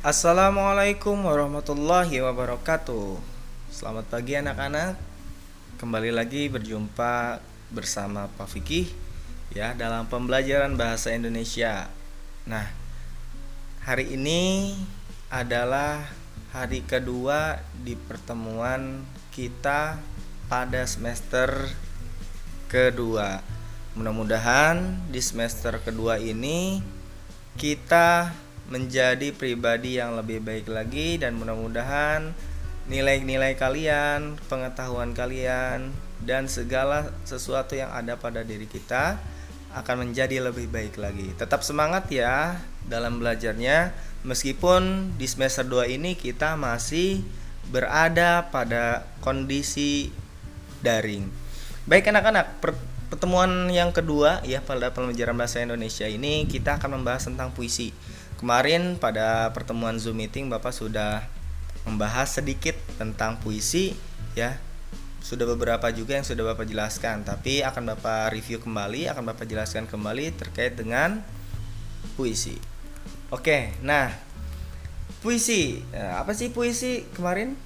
Assalamualaikum warahmatullahi wabarakatuh. Selamat pagi anak-anak. Kembali lagi berjumpa bersama Pak Fikih ya dalam pembelajaran bahasa Indonesia. Nah, hari ini adalah hari kedua di pertemuan kita pada semester kedua. Mudah-mudahan di semester kedua ini kita menjadi pribadi yang lebih baik lagi, dan mudah-mudahan nilai-nilai kalian, pengetahuan kalian, dan segala sesuatu yang ada pada diri kita akan menjadi lebih baik lagi. Tetap semangat ya dalam belajarnya, meskipun di semester 2 ini kita masih berada pada kondisi daring. Baik anak-anak, pertemuan yang kedua ya pada pembelajaran bahasa Indonesia ini kita akan membahas tentang puisi. Kemarin pada pertemuan Zoom meeting Bapak sudah membahas sedikit tentang puisi ya. Sudah beberapa juga yang sudah Bapak jelaskan, tapi akan Bapak review kembali, akan Bapak jelaskan kembali terkait dengan puisi. Oke, nah puisi, apa sih puisi kemarin?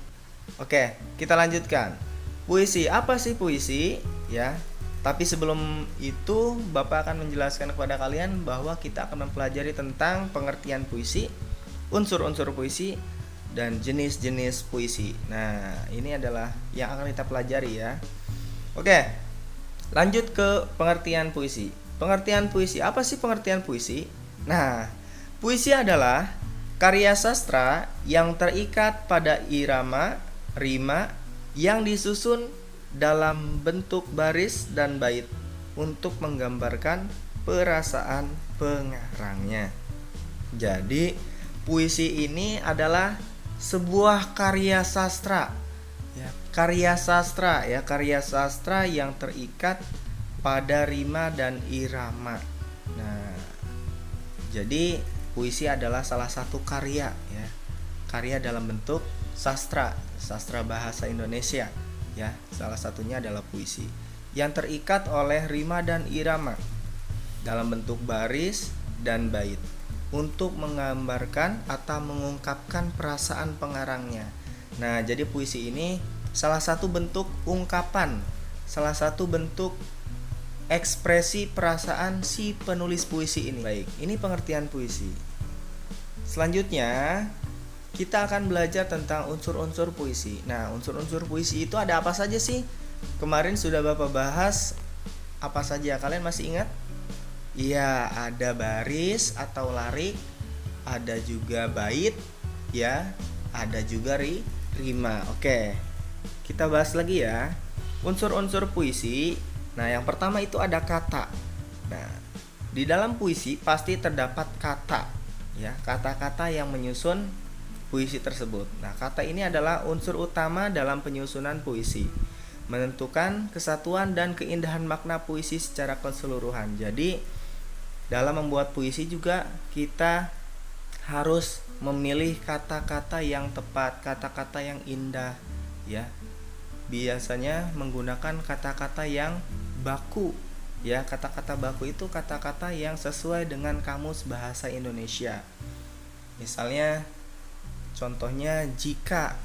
Oke, kita lanjutkan. Puisi, apa sih puisi ya? Tapi sebelum itu Bapak akan menjelaskan kepada kalian bahwa kita akan mempelajari tentang pengertian puisi, unsur-unsur puisi, dan jenis-jenis puisi. Nah, ini adalah yang akan kita pelajari ya. Oke, lanjut ke pengertian puisi. Pengertian puisi, apa sih pengertian puisi? Nah, puisi adalah karya sastra yang terikat pada irama, rima yang disusun dalam bentuk baris dan bait untuk menggambarkan perasaan pengarangnya. Jadi, puisi ini adalah sebuah karya sastra. Ya, karya sastra yang terikat pada rima dan irama. Nah, jadi puisi adalah salah satu karya ya. Karya dalam bentuk sastra bahasa Indonesia. Ya, salah satunya adalah puisi yang terikat oleh rima dan irama dalam bentuk baris dan bait untuk menggambarkan atau mengungkapkan perasaan pengarangnya. Nah, jadi puisi ini salah satu bentuk ungkapan, salah satu bentuk ekspresi perasaan si penulis puisi ini. Baik, ini pengertian puisi. Selanjutnya kita akan belajar tentang unsur-unsur puisi. Nah, unsur-unsur puisi itu ada apa saja sih? Kemarin sudah Bapak bahas apa saja, kalian masih ingat? Iya, ada baris atau larik, ada juga bait, ya, ada juga rima. Oke, kita bahas lagi ya. Unsur-unsur puisi. Nah, yang pertama itu ada kata. Nah, di dalam puisi pasti terdapat kata, ya, kata-kata yang menyusun puisi tersebut. Nah, kata ini adalah unsur utama dalam penyusunan puisi, menentukan kesatuan dan keindahan makna puisi secara keseluruhan. Jadi, dalam membuat puisi juga kita harus memilih kata-kata yang tepat, kata-kata yang indah, ya. Biasanya menggunakan kata-kata yang baku, ya. Kata-kata baku itu kata-kata yang sesuai dengan kamus bahasa Indonesia. Misalnya contohnya jika,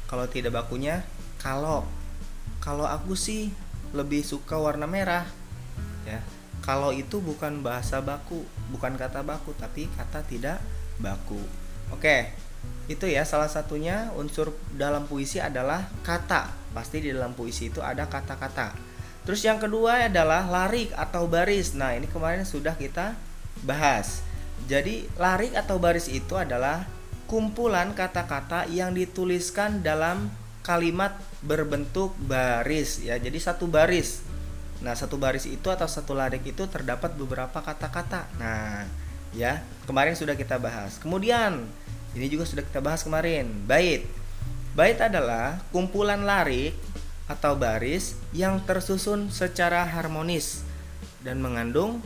kalau tidak bakunya kalau. Kalau aku sih lebih suka warna merah. Ya. Kalau itu bukan bahasa baku, bukan kata baku, tapi kata tidak baku. Oke. Itu ya salah satunya unsur dalam puisi adalah kata. Pasti di dalam puisi itu ada kata-kata. Terus yang kedua adalah larik atau baris. Nah, ini kemarin sudah kita bahas. Jadi, larik atau baris itu adalah kumpulan kata-kata yang dituliskan dalam kalimat berbentuk baris ya. Jadi satu baris. Nah, satu baris itu atau satu larik itu terdapat beberapa kata-kata. Nah, ya, kemarin sudah kita bahas. Kemudian, ini juga sudah kita bahas kemarin, bait. Bait adalah kumpulan larik atau baris yang tersusun secara harmonis dan mengandung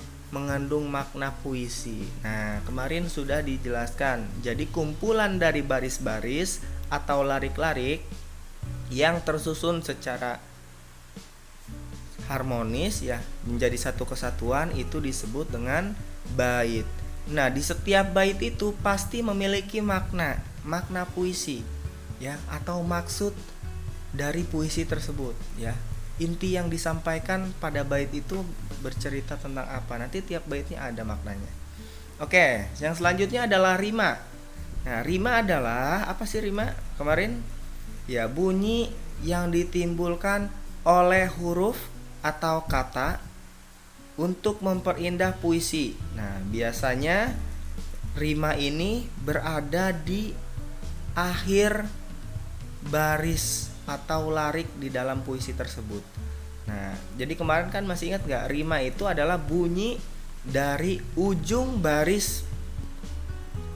makna puisi. Nah, kemarin sudah dijelaskan. Jadi kumpulan dari baris-baris atau larik-larik yang tersusun secara harmonis ya, menjadi satu kesatuan itu disebut dengan bait. Nah, di setiap bait itu pasti memiliki makna puisi, ya, atau maksud dari puisi tersebut, ya. Inti yang disampaikan pada bait itu bercerita tentang apa? Nanti tiap baitnya ada maknanya. Oke, yang selanjutnya adalah rima. Nah, rima adalah apa sih rima? Kemarin ya, bunyi yang ditimbulkan oleh huruf atau kata untuk memperindah puisi. Nah, biasanya rima ini berada di akhir baris atau larik di dalam puisi tersebut. Nah, jadi kemarin kan masih ingat gak? Rima itu adalah bunyi dari ujung baris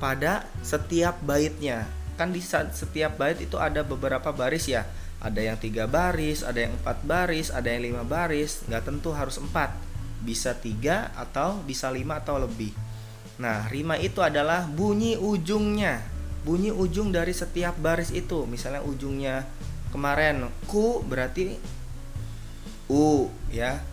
pada setiap baitnya. Kan di setiap bait itu ada beberapa baris ya. Ada yang 3 baris, ada yang 4 baris, ada yang 5 baris. Gak tentu harus 4, bisa 3 atau bisa 5 atau lebih. Nah, rima itu adalah bunyi ujungnya, bunyi ujung dari setiap baris itu. Misalnya ujungnya kemarin ku berarti u, ya.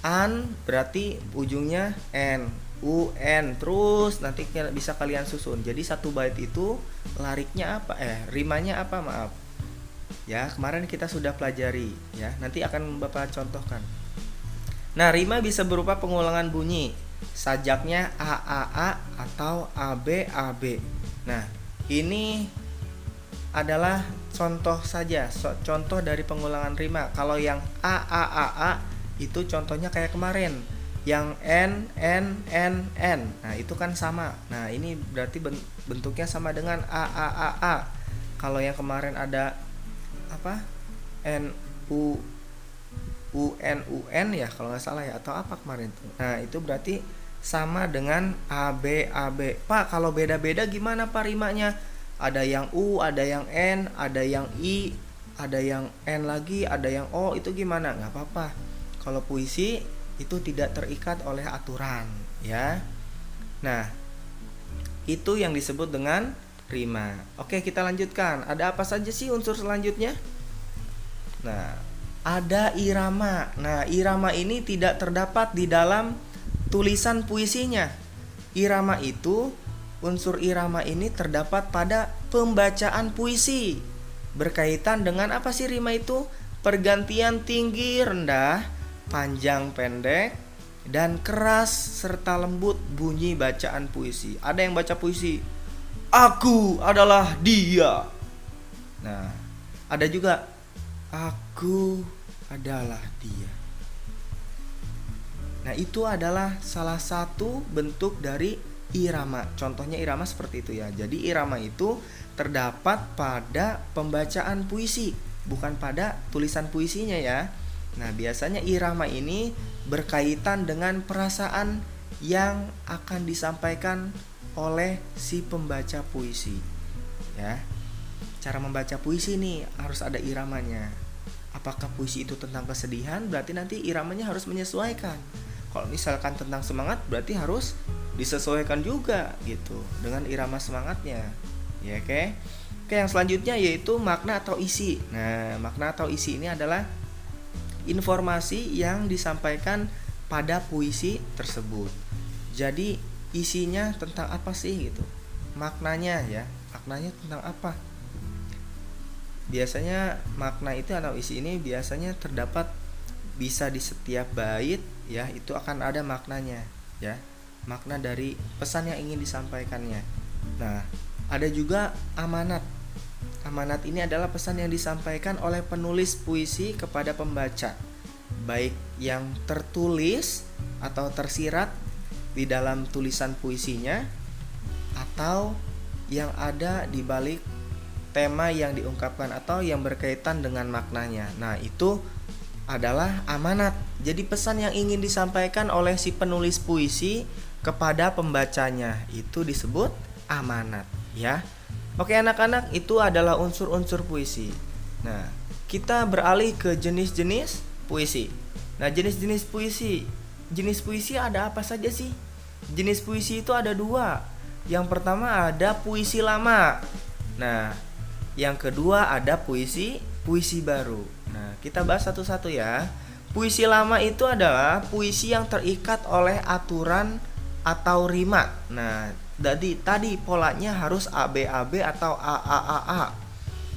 An berarti ujungnya n, un, terus nanti bisa kalian susun. Jadi satu bait itu lariknya apa? Rimanya apa? Maaf. Ya, kemarin kita sudah pelajari, ya. Nanti akan Bapak contohkan. Nah, rima bisa berupa pengulangan bunyi, sajaknya a atau ab. Nah, ini adalah contoh saja, contoh dari pengulangan rima. Kalau yang a itu contohnya kayak kemarin, yang n. Nah, itu kan sama. Nah, ini berarti bentuknya sama dengan a. Kalau yang kemarin ada apa? UN ya kalau nggak salah ya, atau apa kemarin tuh. Nah, itu berarti sama dengan AB. Pak, kalau beda-beda gimana Pak rimanya? Ada yang U, ada yang N, ada yang I, ada yang N lagi, ada yang O, itu gimana? Nggak apa-apa. Kalau puisi itu tidak terikat oleh aturan, ya. Nah, itu yang disebut dengan rima. Oke, kita lanjutkan. Ada apa saja sih unsur selanjutnya? Nah, ada irama. Nah, irama ini tidak terdapat di dalam tulisan puisinya. Irama itu, unsur irama ini terdapat pada pembacaan puisi. Berkaitan dengan apa sih rima itu? Pergantian tinggi rendah, panjang pendek, dan keras serta lembut bunyi bacaan puisi. Ada yang baca puisi, aku adalah dia. Nah, ada juga, aku adalah dia. Nah, itu adalah salah satu bentuk dari irama. Contohnya irama seperti itu ya. Jadi irama itu terdapat pada pembacaan puisi, bukan pada tulisan puisinya ya. Nah, biasanya irama ini berkaitan dengan perasaan yang akan disampaikan oleh si pembaca puisi. Ya. Cara membaca puisi nih harus ada iramanya. Apakah puisi itu tentang kesedihan, berarti nanti iramanya harus menyesuaikan. Kalau misalkan tentang semangat, berarti harus disesuaikan juga gitu dengan irama semangatnya. Ya, oke. Oke, yang selanjutnya yaitu makna atau isi. Nah, makna atau isi ini adalah informasi yang disampaikan pada puisi tersebut. Jadi, isinya tentang apa sih gitu? Maknanya ya, maknanya tentang apa? Biasanya makna itu atau isi ini biasanya terdapat bisa di setiap bait ya, itu akan ada maknanya ya, makna dari pesan yang ingin disampaikannya. Nah, ada juga amanat. Amanat ini adalah pesan yang disampaikan oleh penulis puisi kepada pembaca, baik yang tertulis atau tersirat di dalam tulisan puisinya atau yang ada di balik tema yang diungkapkan atau yang berkaitan dengan maknanya. Nah, itu adalah amanat. Jadi pesan yang ingin disampaikan oleh si penulis puisi kepada pembacanya itu disebut amanat ya. Oke anak-anak, itu adalah unsur-unsur puisi. Nah, kita beralih ke jenis-jenis puisi. Nah, jenis puisi ada apa saja sih? Jenis puisi itu ada 2. Yang pertama ada puisi lama. Nah, yang kedua ada puisi baru. Nah, kita bahas satu-satu ya. Puisi lama itu adalah puisi yang terikat oleh aturan atau rima. Nah, jadi tadi polanya harus ABAB atau AAAA.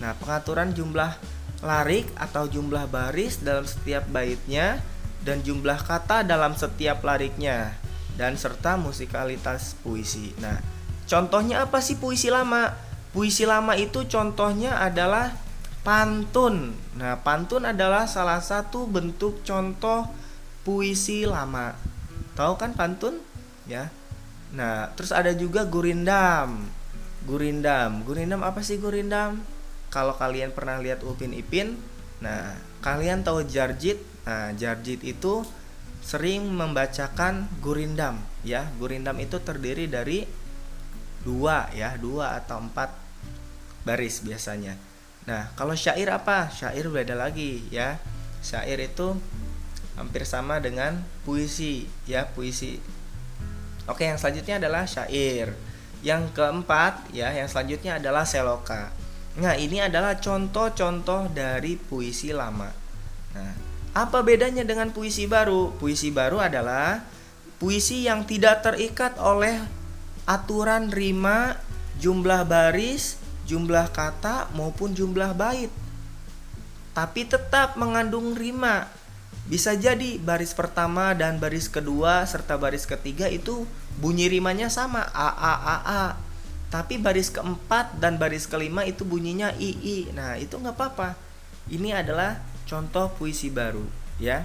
Nah, pengaturan jumlah larik atau jumlah baris dalam setiap baitnya dan jumlah kata dalam setiap lariknya dan serta musikalitas puisi. Nah, contohnya apa sih puisi lama? Puisi lama itu contohnya adalah pantun. Nah, pantun adalah salah satu bentuk contoh puisi lama. Tahu kan pantun? Ya. Nah, terus ada juga gurindam. Gurindam apa sih gurindam? Kalau kalian pernah lihat Upin Ipin, nah, kalian tahu Jarjit. Nah, Jarjit itu sering membacakan gurindam, ya. Gurindam itu terdiri dari dua atau 4 baris biasanya. Nah, kalau syair apa? Syair beda lagi, ya. Syair itu hampir sama dengan puisi, ya, puisi. Oke, yang selanjutnya adalah syair. Yang keempat, ya, yang selanjutnya adalah seloka. Nah, ini adalah contoh-contoh dari puisi lama. Nah, apa bedanya dengan puisi baru? Puisi baru adalah puisi yang tidak terikat oleh aturan rima, jumlah baris, jumlah kata maupun jumlah bait, tapi tetap mengandung rima. Bisa jadi baris pertama dan baris kedua serta baris ketiga itu bunyi rimanya sama, a a a a. Tapi baris keempat dan baris kelima itu bunyinya i i. Nah, itu nggak apa-apa. Ini adalah contoh puisi baru, ya.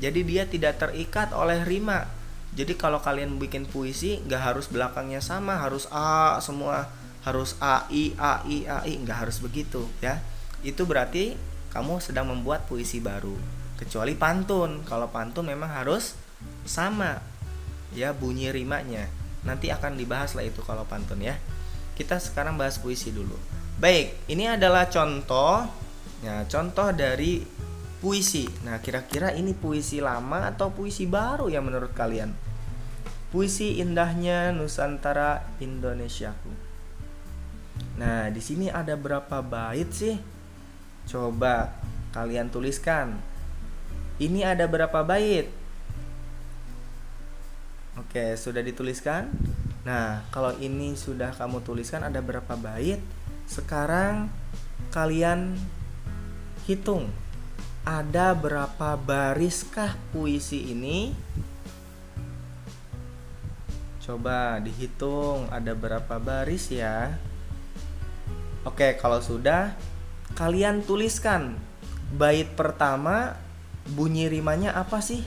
Jadi dia tidak terikat oleh rima. Jadi kalau kalian bikin puisi nggak harus belakangnya sama, harus a semua, harus a i a i a i, nggak harus begitu, ya. Itu berarti kamu sedang membuat puisi baru. Kecuali pantun. Kalau pantun memang harus sama, ya, bunyi rimanya. Nanti akan dibahas lah itu kalau pantun, ya. Kita sekarang bahas puisi dulu. Baik, ini adalah contoh, ya, contoh dari puisi. Nah, kira-kira ini puisi lama atau puisi baru ya menurut kalian? Puisi indahnya Nusantara Indonesiaku. Nah, di sini ada berapa bait sih? Coba kalian tuliskan. Ini ada berapa bait? Oke, sudah dituliskan? Nah, kalau ini sudah kamu tuliskan ada berapa bait? Sekarang kalian hitung. Ada berapa bariskah puisi ini? Coba dihitung ada berapa baris ya. Oke, kalau sudah kalian tuliskan bait pertama bunyi rimanya apa sih?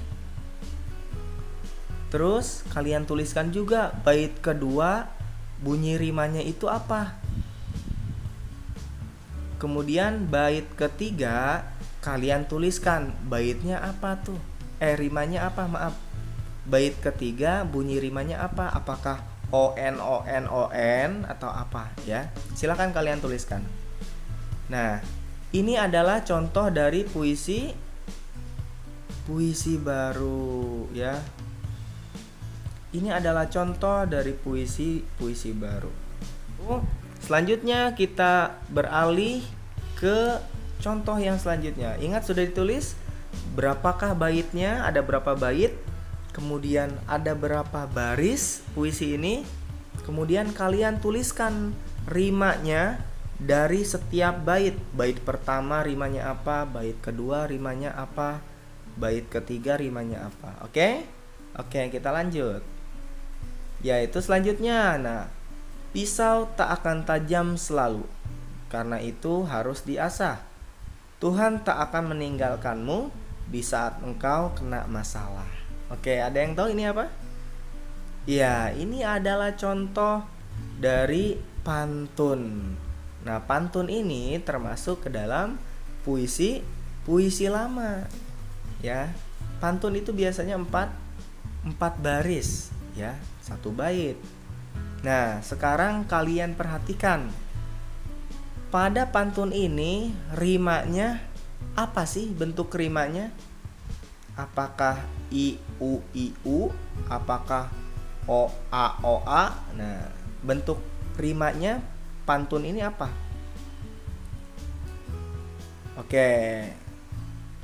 Terus kalian tuliskan juga bait kedua bunyi rimanya itu apa? Kemudian bait ketiga kalian tuliskan baitnya apa tuh? Rimanya apa? Maaf. Bait ketiga bunyi rimanya apa? Apakah on on on atau apa, ya? Silakan kalian tuliskan. Nah, ini adalah contoh dari puisi baru, ya. Ini adalah contoh dari puisi baru. Selanjutnya kita beralih ke contoh yang selanjutnya. Ingat sudah ditulis berapakah baitnya, ada berapa bait, kemudian ada berapa baris puisi ini, kemudian kalian tuliskan rimanya dari setiap bait. Bait pertama rimanya apa, bait kedua rimanya apa, bait ketiga rimanya apa. Oke, kita lanjut. Yaitu selanjutnya. Nah, pisau tak akan tajam selalu, karena itu harus diasah. Tuhan tak akan meninggalkanmu di saat engkau kena masalah. Oke, ada yang tahu ini apa? Ya, ini adalah contoh dari pantun. Nah, pantun ini termasuk ke dalam puisi lama. Ya, pantun itu biasanya 4 baris, ya, 1 bait. Nah, sekarang kalian perhatikan. Pada pantun ini rimanya apa sih bentuk rimanya? Apakah i u, apakah o a? Nah, bentuk rimanya pantun ini apa? Oke.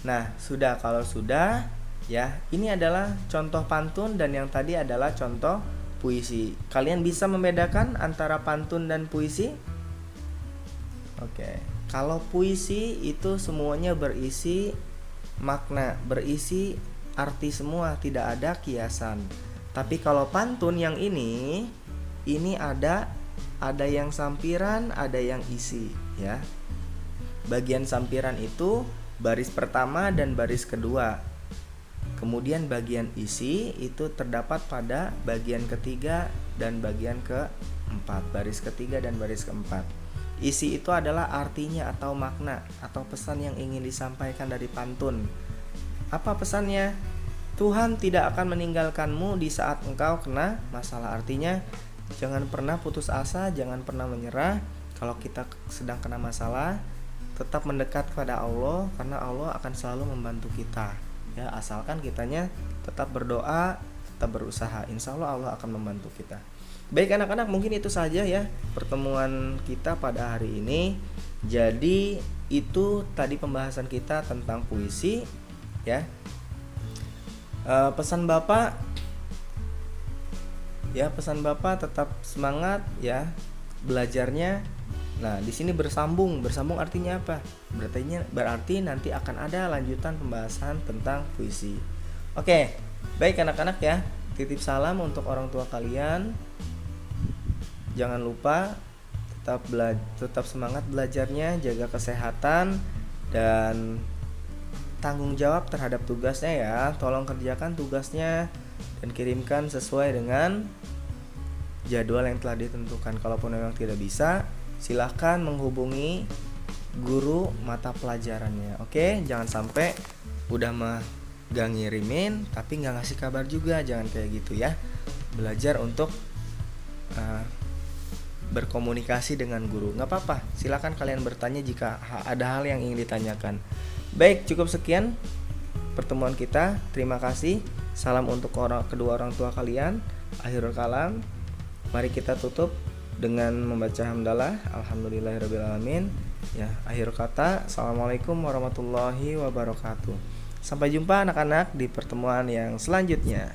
Nah, kalau sudah, ya, ini adalah contoh pantun dan yang tadi adalah contoh puisi. Kalian bisa membedakan antara pantun dan puisi? Oke. Kalau puisi itu semuanya berisi makna, berisi arti semua, tidak ada kiasan. Tapi kalau pantun yang ini ada yang sampiran, ada yang isi, ya. Bagian sampiran itu baris pertama dan baris kedua. Kemudian bagian isi itu terdapat pada bagian ketiga dan bagian keempat, baris ketiga dan baris keempat. Isi itu adalah artinya atau makna atau pesan yang ingin disampaikan dari pantun. Apa pesannya? Tuhan tidak akan meninggalkanmu di saat engkau kena masalah. Artinya jangan pernah putus asa, jangan pernah menyerah. Kalau kita sedang kena masalah, tetap mendekat kepada Allah, karena Allah akan selalu membantu kita. Ya, asalkan kitanya tetap berdoa, tetap berusaha, insya Allah akan membantu kita. Baik anak-anak, mungkin itu saja ya pertemuan kita pada hari ini. Jadi itu tadi pembahasan kita tentang puisi, ya. Pesan Bapak tetap semangat ya belajarnya. Nah, di sini bersambung artinya apa? Berarti nanti akan ada lanjutan pembahasan tentang puisi. Oke, baik anak-anak ya. Titip salam untuk orang tua kalian. Jangan lupa tetap semangat belajarnya, jaga kesehatan dan tanggung jawab terhadap tugasnya ya. Tolong kerjakan tugasnya dan kirimkan sesuai dengan jadwal yang telah ditentukan. Kalaupun memang tidak bisa, silahkan menghubungi guru mata pelajarannya. Oke, jangan sampai udah gak ngirimin tapi gak ngasih kabar juga. Jangan kayak gitu ya. Belajar untuk berkomunikasi dengan guru. Gak apa-apa, silakan kalian bertanya jika ada hal yang ingin ditanyakan. Baik, cukup sekian pertemuan kita. Terima kasih. Salam untuk kedua orang tua kalian. Akhirul kalam, mari kita tutup dengan membaca hamdalah. Alhamdulillahirrabbilalamin. Ya, akhir kata, assalamualaikum warahmatullahi wabarakatuh. Sampai jumpa anak-anak di pertemuan yang selanjutnya.